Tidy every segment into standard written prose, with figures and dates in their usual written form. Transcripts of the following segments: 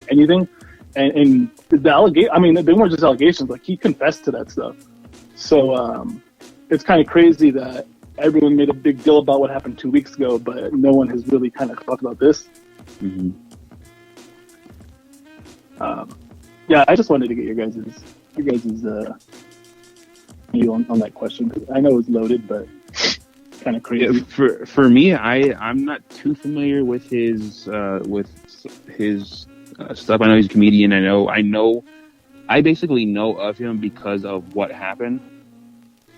anything. And the I mean, they weren't just allegations. Like, he confessed to that stuff. So it's kind of crazy that everyone made a big deal about what happened 2 weeks ago, but no one has really kind of talked about this. Mm-hmm. Yeah, I just wanted to get your guys' view on that question, because I know it's loaded, but kind of crazy. Yeah, for me, I'm not too familiar with his stuff. I know he's a comedian. I basically know of him because of what happened.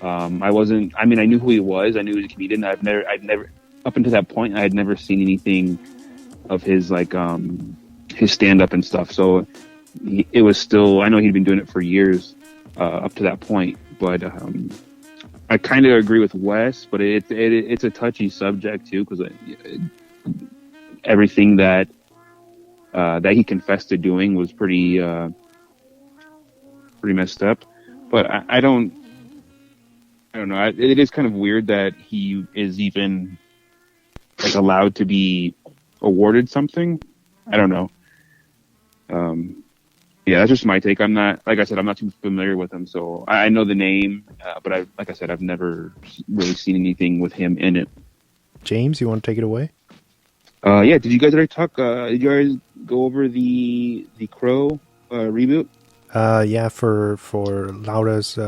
I knew who he was. I knew he was a comedian. I'd never up until that point, I had never seen anything of his his stand-up and stuff. So it was still, I know he'd been doing it for years up to that point. But I kind of agree with Wes, but it's a touchy subject too, because everything that he confessed to doing was pretty messed up. But I don't know. It is kind of weird that he is even allowed to be awarded something. I don't know. Yeah, that's just my take. I'm not, like I said, I'm not too familiar with him, so I know the name, but I've never really seen anything with him in it. James, you want to take it away? Yeah. Did you guys already talk? Did you guys go over the Crow reboot? Yeah, for Laura's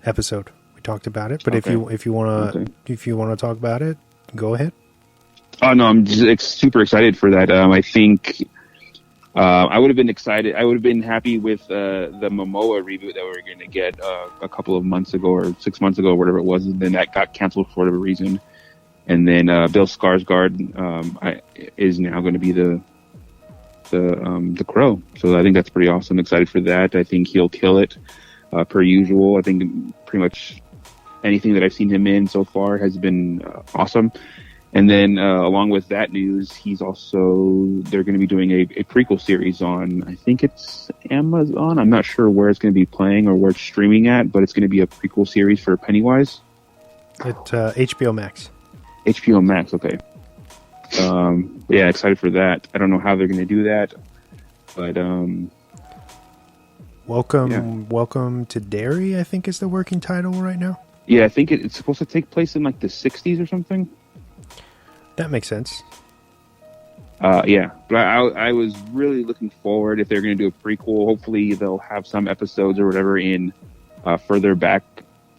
episode, we talked about it. But okay. if you wanna talk about it, go ahead. Oh no, I'm just super excited for that. I think. I would have been excited. I would have been happy with the Momoa reboot that we were going to get a couple of months ago or 6 months ago, or whatever it was, and then that got canceled for whatever reason. And then Bill Skarsgård is now going to be the Crow. So I think that's pretty awesome. Excited for that. I think he'll kill it per usual. I think pretty much anything that I've seen him in so far has been awesome. And then, along with that news, they're going to be doing a prequel series on, I think it's Amazon. I'm not sure where it's going to be playing or where it's streaming at, but it's going to be a prequel series for Pennywise. It's HBO Max. HBO Max, okay. Yeah, excited for that. I don't know how they're going to do that, but Welcome to Derry, I think is the working title right now. Yeah, I think it's supposed to take place in the 60s or something. That makes sense. Yeah, but I was really looking forward, if they're going to do a prequel, hopefully they'll have some episodes or whatever in further back,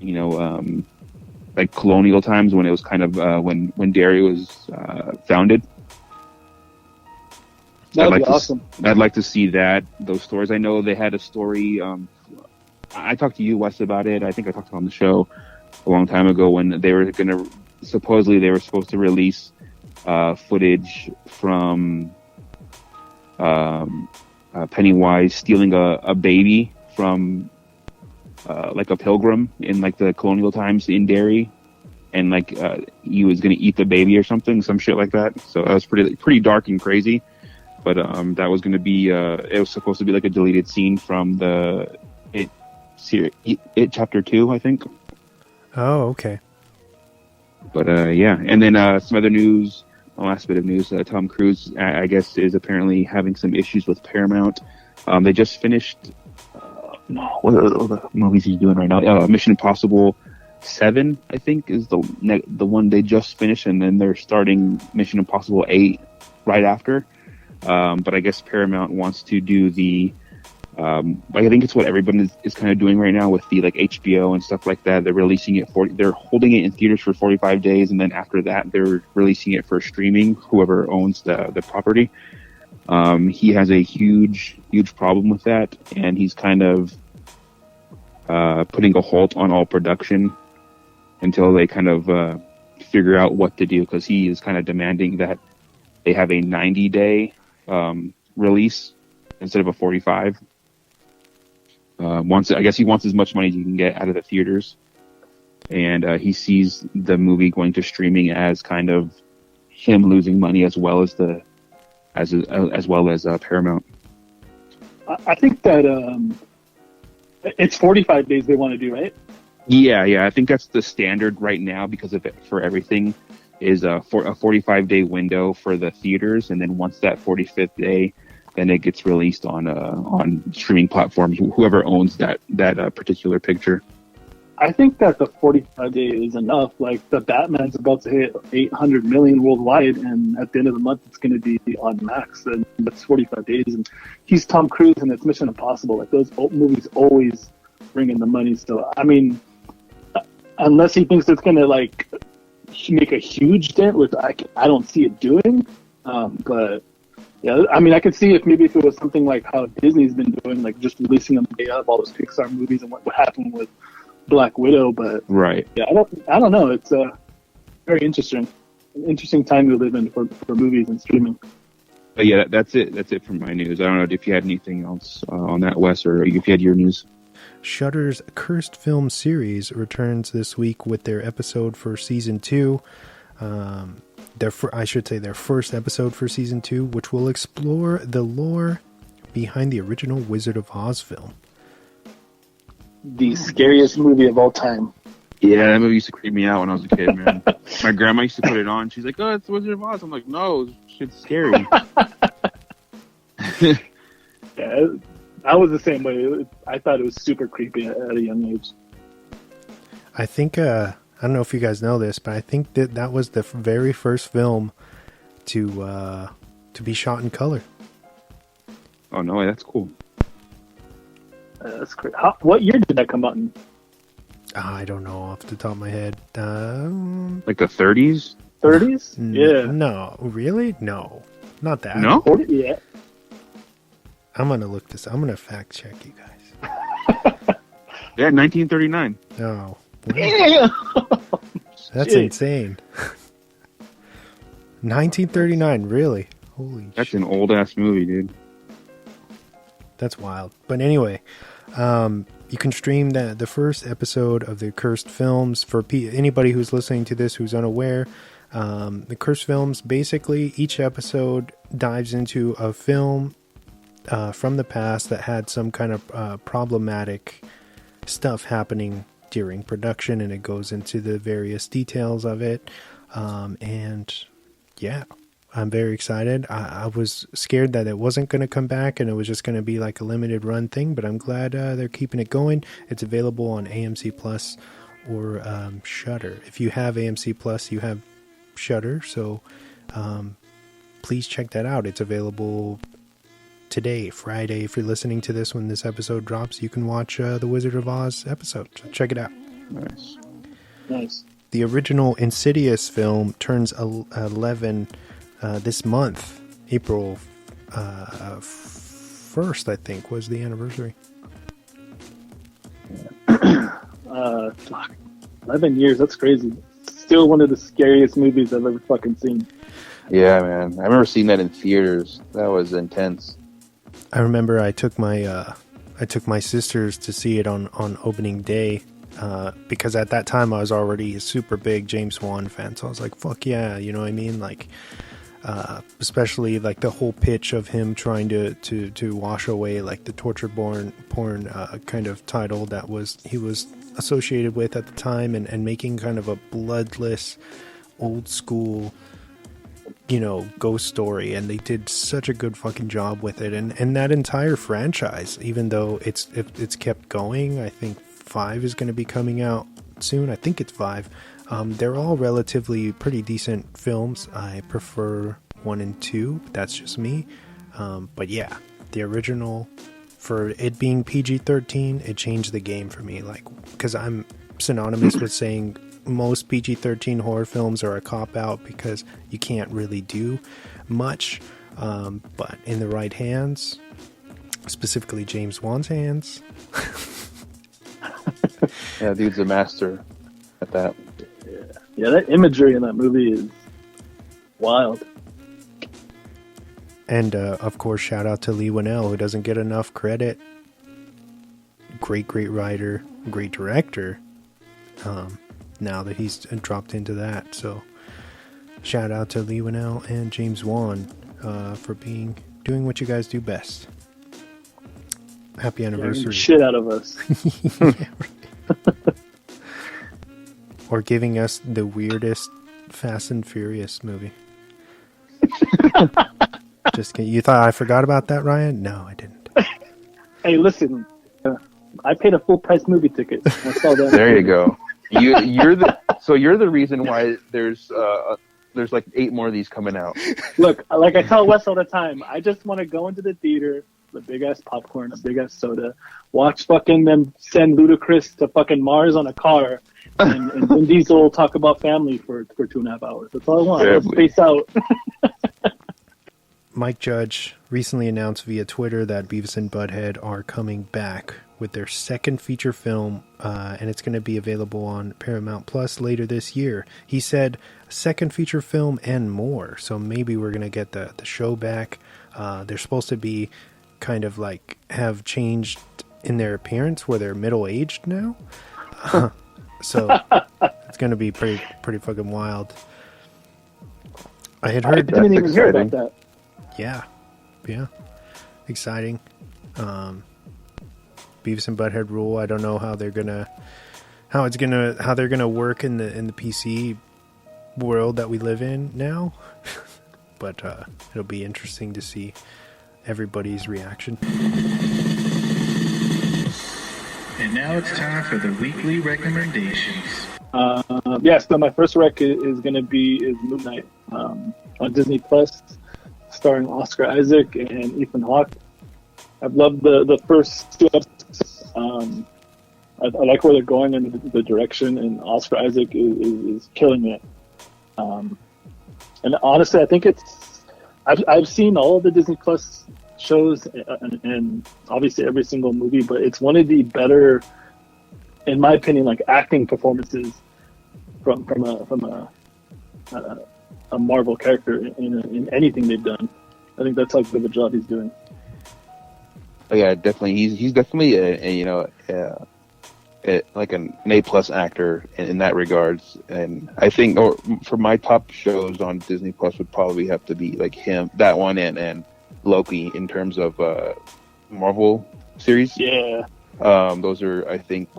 like colonial times, when it was kind of when Derry was founded. That would be awesome. I'd like to see those stories. I know they had a story. I talked to you, Wes, about it. I think I talked on the show a long time ago when they were supposed to release footage from Pennywise stealing a baby from like a pilgrim in the colonial times in Derry, and he was going to eat the baby or something, some shit like that. So that was pretty dark and crazy. But that was going to be it was supposed to be like a deleted scene from the It Chapter 2, I think. Oh, okay. But yeah, and then some other news. The last bit of news: Tom Cruise, I guess, is apparently having some issues with Paramount. They just finished. What are the movies he's doing right now? Mission Impossible 7, I think, is the one they just finished, and then they're starting Mission Impossible 8 right after. But I guess Paramount wants to do the. I think it's what everyone is kind of doing right now with the HBO and stuff like that. They're releasing it they're holding it in theaters for 45 days, and then after that they're releasing it for streaming. Whoever owns the property, he has a huge problem with that, and he's kind of putting a halt on all production until they kind of figure out what to do, because he is kind of demanding that they have a 90-day release instead of a 45. I guess he wants as much money as he can get out of the theaters, and he sees the movie going to streaming as kind of him losing money as well as Paramount. I think that it's 45 days they want to do, right? Yeah. I think that's the standard right now, because of it for everything is for a 45-day window for the theaters, and then once that 45th day then it gets released on streaming platforms. Whoever owns that particular picture. I think that the 45 day is enough. Like the Batman's about to hit 800 million worldwide, and at the end of the month, it's going to be on Max, and that's 45 days. And he's Tom Cruise, and it's Mission Impossible. Like those movies always bring in the money. So I mean, unless he thinks it's going to like make a huge dent, which I don't see it doing. But yeah, I mean, I could see if it was something like how Disney's been doing, like just releasing them day of all those Pixar movies and what happened with Black Widow, but right. Yeah, I don't know. It's very interesting time to live in for movies and streaming. But yeah, that's it. That's it for my news. I don't know if you had anything else on that, Wes, or if you had your news. Shudder's Cursed Film series returns this week with their episode for season 2. Their first episode for season 2, which will explore the lore behind the original Wizard of Oz film. The scariest movie of all time. Yeah, that movie used to creep me out when I was a kid, man. My grandma used to put it on. She's like, "Oh, it's Wizard of Oz." I'm like, "No, shit's scary." Yeah, I was the same way. I thought it was super creepy at a young age. I think, I don't know if you guys know this, but I think that was the very first film to be shot in color. Oh, no way, that's cool. That's great. What year did that come out in? I don't know off the top of my head. Like the 30s? 30s? Yeah. No, really? No, not that. No? 40? Yeah. I'm going to look this. I'm going to fact check you guys. Yeah, 1939. Oh. Damn! That's insane. 1939, really? Holy shit. That's an old-ass movie, dude. That's wild. But anyway, you can stream the first episode of the Cursed Films. For anybody who's listening to this who's unaware, the Cursed Films, basically each episode dives into a film from the past that had some kind of problematic stuff happening during production, and it goes into the various details of it. And yeah, I'm very excited. I was scared that it wasn't going to come back and it was just going to be like a limited run thing, but I'm glad they're keeping it going. It's available on AMC Plus or Shudder. If you have AMC Plus, you have Shudder, so please check that out. It's available today, Friday. If you're listening to this when this episode drops, you can watch the Wizard of Oz episode. So check it out. Nice. The original Insidious film turns 11 this month. April 1st, I think, was the anniversary. 11 years, that's crazy. Still one of the scariest movies I've ever fucking seen. Yeah, man. I remember seeing that in theaters. That was intense. I remember I took my sisters to see it on opening day, because at that time I was already a super big James Wan fan, so I was like, fuck yeah, you know what I mean? Like, especially like the whole pitch of him trying to wash away like the torture porn kind of title that he was associated with at the time, and making kind of a bloodless, old school, ghost story, and they did such a good fucking job with it, and that entire franchise, even though it's kept going. I think 5 is going to be coming out soon. I think it's 5. They're all relatively pretty decent films. I prefer 1 and 2, but that's just me. But yeah, the original, for it being PG-13, it changed the game for me, like, because I'm synonymous with saying most PG-13 horror films are a cop-out because you can't really do much, but in the right hands, specifically James Wan's hands. Yeah, dude's a master at that. Yeah, that imagery in that movie is wild. And of course, shout out to Leigh Whannell, who doesn't get enough credit. Great writer, great director. Now that he's dropped into that, so shout out to Leigh Whannell and James Wan for doing what you guys do best. Happy anniversary! Shit out of us. Yeah, right. Or giving us the weirdest Fast and Furious movie. Just kidding. You thought I forgot about that, Ryan? No, I didn't. Hey, listen, I paid a full price movie ticket. I saw that. There you go. You're the reason why there's like 8 more of these coming out. Look, like I tell Wes all the time, I just want to go into the theater, the big ass popcorn, a big ass soda, watch fucking them send Ludacris to fucking Mars on a car, and Vin Diesel talk about family for 2.5 hours. That's all I want. Let's space out. Mike Judge recently announced via Twitter that Beavis and Butthead are coming back with their second feature film, and it's going to be available on Paramount Plus later this year. He said second feature film and more, so maybe we're going to get the show back. They're supposed to be kind of like have changed in their appearance where they're middle-aged now. So it's going to be pretty fucking wild. I had heard... I didn't even hear about that. Yeah. Exciting. Beavis and Butthead rule. I don't know how they're gonna work in the PC world that we live in now, but it'll be interesting to see everybody's reaction. And now it's time for the weekly recommendations. So my first rec is Moon Knight on Disney Plus, starring Oscar Isaac and Ethan Hawke. I've loved the first 2 episodes. I like where they're going in the direction, and Oscar Isaac is killing it. And honestly, I think I've seen all of the Disney Plus shows and obviously every single movie, but it's one of the better, in my opinion, like acting performances from a Marvel character in anything they've done. I think that's how good of a job he's doing. Oh, yeah, definitely. He's definitely like an A+ actor in that regards, and I think for my top shows on Disney Plus would probably have to be like him, that one, and Loki in terms of Marvel series. Yeah. Those are, I think,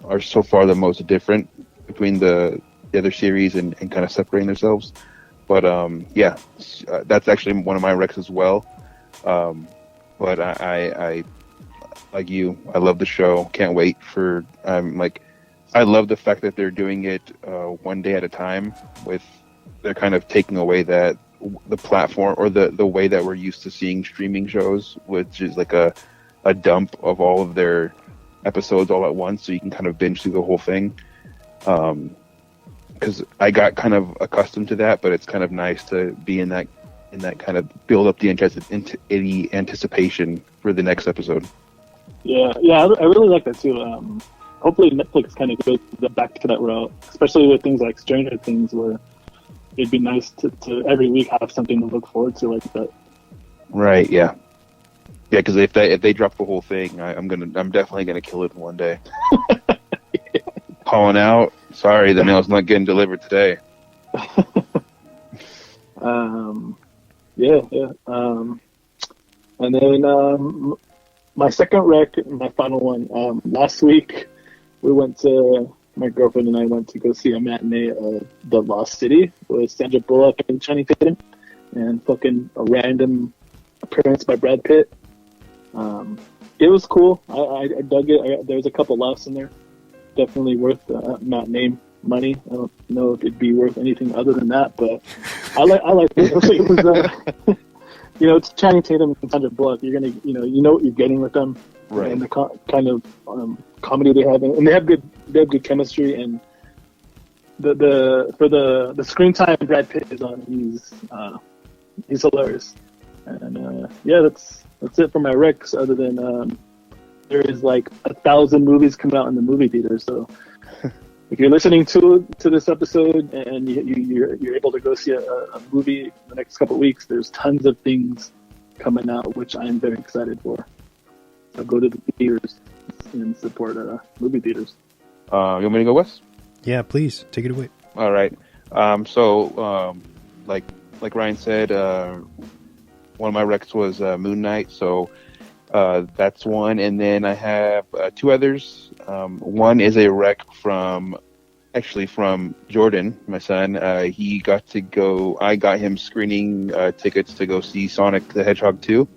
are so far the most different between the other series and kind of separating themselves. But that's actually one of my recs as well. But I like you, I love the show. Can't wait for. I love the fact that they're doing it one day at a time. They're kind of taking away the platform or the way that we're used to seeing streaming shows, which is like a dump of all of their episodes all at once, so you can kind of binge through the whole thing. Because I got kind of accustomed to that, but it's kind of nice to be in that kind of build up the anticipation for the next episode. Yeah, I really like that too. Hopefully Netflix kind of goes back to that route, especially with things like Stranger Things, where it'd be nice to every week have something to look forward to like that. Right. Yeah. Yeah, because if they drop the whole thing, I'm definitely gonna kill it in one day. Calling out. Sorry, the mail's not getting delivered today. And then my second rec, my final one. Last week, my girlfriend and I went to go see a matinee of The Lost City with Sandra Bullock and Channing Tatum, and fucking a random appearance by Brad Pitt. It was cool. I dug it. There was a couple laughs in there. Definitely worth matinee money. I don't know if it'd be worth anything other than that, but I like it. It was, it's Channing Tatum and Sandra Bullock. You're gonna, you know what you're getting with them, right? And the kind of comedy they have, and they have good chemistry. And for the screen time Brad Pitt is on, he's hilarious. And that's it for my recs. Other than there is like 1,000 movies coming out in the movie theater, so. If you're listening to this episode and you're able to go see a movie in the next couple of weeks, there's tons of things coming out, which I am very excited for. So go to the theaters and support movie theaters. You want me to go, Wes? Yeah, please take it away. All right. Like Ryan said, one of my recs was Moon Knight, so that's one. And then I have 2 others. One is a rec from actually from Jordan, my son. He got to go. I got him screening tickets to go see Sonic the Hedgehog 2.